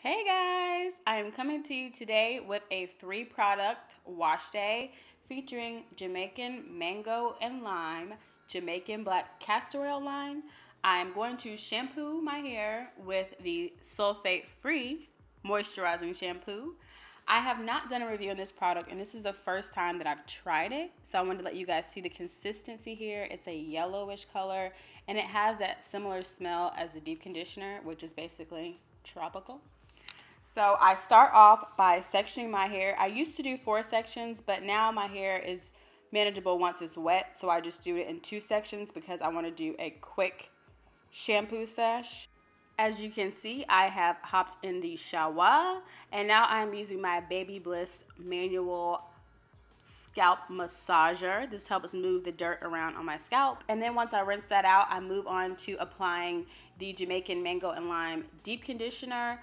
Hey guys, I am coming to you today with a 3-product wash day featuring Jamaican mango and lime, Jamaican black castor oil line. I am going to shampoo my hair with the sulfate-free moisturizing shampoo. I have not done a review on this product, and this is the first time that I've tried it, so I wanted to let you guys see the consistency here. It's a yellowish color, and it has that similar smell as the deep conditioner, which is basically tropical. So I start off by sectioning my hair. I used to do 4 sections, but now my hair is manageable once it's wet. So I just do it in 2 sections because I want to do a quick shampoo sesh. As you can see, I have hopped in the shower, and now I'm using my Baby Bliss manual scalp massager. This helps move the dirt around on my scalp. And then once I rinse that out, I move on to applying the Jamaican mango and lime deep conditioner.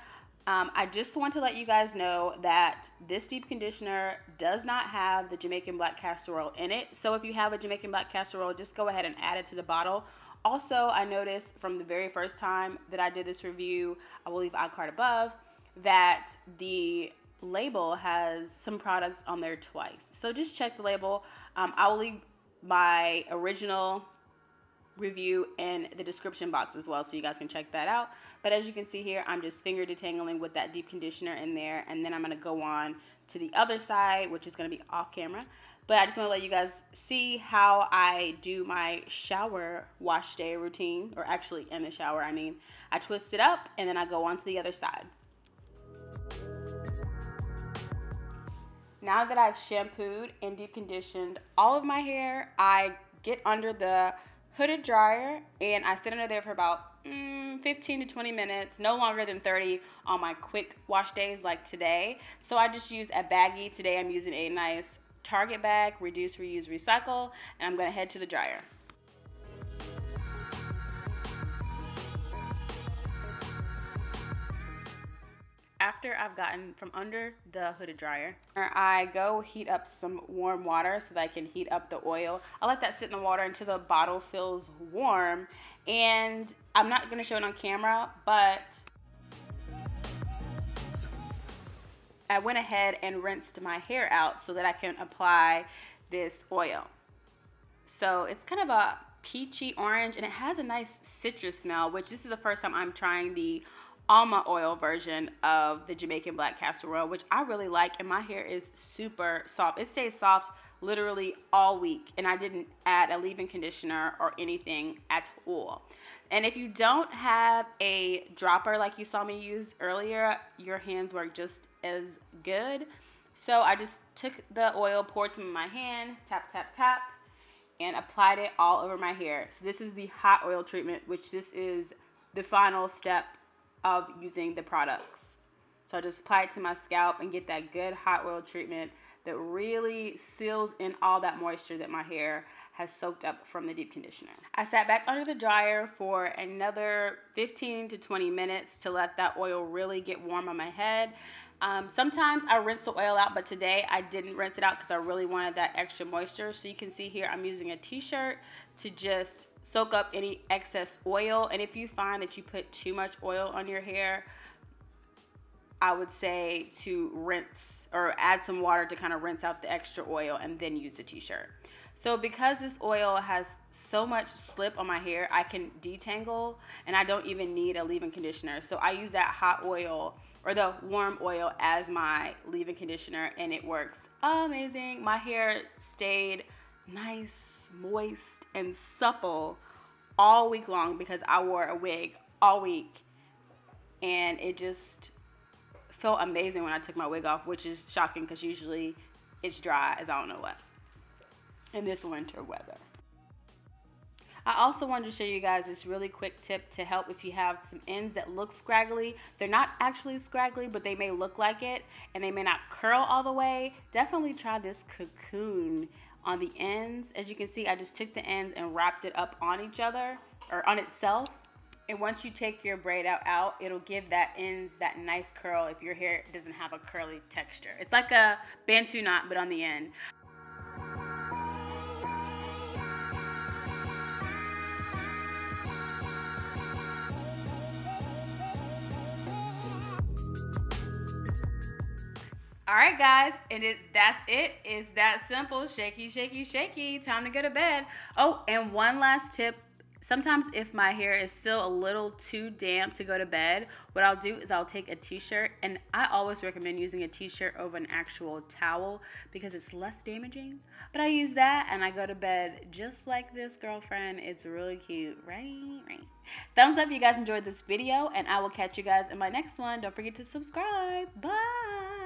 I just want to let you guys know that this deep conditioner does not have the Jamaican black castor oil in it. So if you have a Jamaican black castor oil, just go ahead and add it to the bottle. Also, I noticed from the very first time that I did this review, I will leave an iCard above, that the label has some products on there twice. So just check the label. I will leave my original review in the description box as well, so you guys can check that out. But as you can see here, I'm just finger detangling with that deep conditioner in there, and then I'm going to go on to the other side, which is going to be off camera. But I just want to let you guys see how I do my shower wash day routine, or actually in the shower, I twist it up and then I go on to the other side. Now that I've shampooed and deep conditioned all of my hair, I get under the hooded dryer and I sit under there for about 15 to 20 minutes, no longer than 30 on my quick wash days like today. So I just use a baggie. Today I'm using a nice Target bag, reduce, reuse, recycle, and I'm going to head to the dryer. After I've gotten from under the hooded dryer, I go heat up some warm water so that I can heat up the oil. I let that sit in the water until the bottle feels warm, and I'm not going to show it on camera, but I went ahead and rinsed my hair out so that I can apply this oil. So it's kind of a peachy orange, and it has a nice citrus smell, which this is the first time I'm trying the almond oil version of the Jamaican black castor oil, which I really like, and my hair is super soft. It stays soft literally all week, and I didn't add a leave-in conditioner or anything at all. And if you don't have a dropper like you saw me use earlier, your hands work just as good. So I just took the oil, poured some in my hand, tap, tap, tap, and applied it all over my hair. So this is the hot oil treatment, which this is the final step of using the products. So I just apply it to my scalp and get that good hot oil treatment that really seals in all that moisture that my hair has soaked up from the deep conditioner. I sat back under the dryer for another 15 to 20 minutes to let that oil really get warm on my head. Sometimes I rinse the oil out, but today I didn't rinse it out because I really wanted that extra moisture. So you can see here I'm using a t-shirt to just soak up any excess oil. And if you find that you put too much oil on your hair, I would say to rinse or add some water to kind of rinse out the extra oil and then use the t-shirt. So because this oil has so much slip on my hair, I can detangle, and I don't even need a leave-in conditioner. So I use that hot oil or the warm oil as my leave-in conditioner, and it works amazing. My hair stayed nice, moist, and supple all week long because I wore a wig all week, and it just felt amazing when I took my wig off, which is shocking because usually it's dry as I don't know what in this winter weather. I also wanted to show you guys this really quick tip to help if you have some ends that look scraggly. They're not actually scraggly, but they may look like it, and they may not curl all the way. Definitely try this cocoon on the ends. As you can see, I just took the ends and wrapped it up on each other, or on itself. And once you take your braid out, it'll give that ends that nice curl if your hair doesn't have a curly texture. It's like a Bantu knot, but on the end. All right, guys, and that's it. It's that simple. Shaky, shaky, shaky. Time to go to bed. Oh, and one last tip. Sometimes if my hair is still a little too damp to go to bed, what I'll do is I'll take a t-shirt, and I always recommend using a t-shirt over an actual towel because it's less damaging. But I use that and I go to bed just like this, girlfriend. It's really cute, right? Right. Thumbs up if you guys enjoyed this video, and I will catch you guys in my next one. Don't forget to subscribe. Bye.